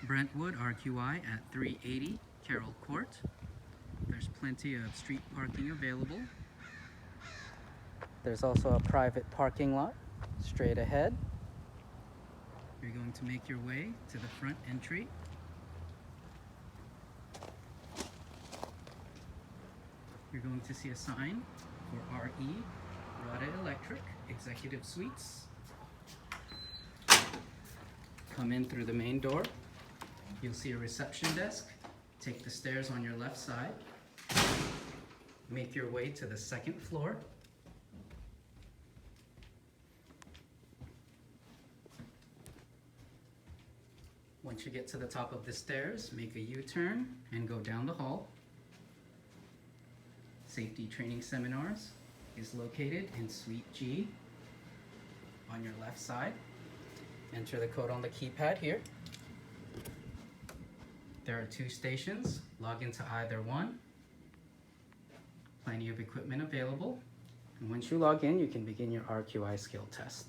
Brentwood RQI at 380 Carroll Court. There's plenty of street parking available. There's also a private parking lot straight ahead. You're going to make your way to the front entry. You're going to see a sign for RE, Rada Electric, Executive Suites. Come in through the main door. You'll see a reception desk. Take the stairs on your left side. Make your way to the second floor. Once you get to the top of the stairs, make a U-turn and go down the hall. Safety Training Seminars is located in Suite G on your left side. Enter the code on the keypad here. There are 2 stations. Log into either one. Plenty of equipment available. And once you log in, you can begin your RQI skill test.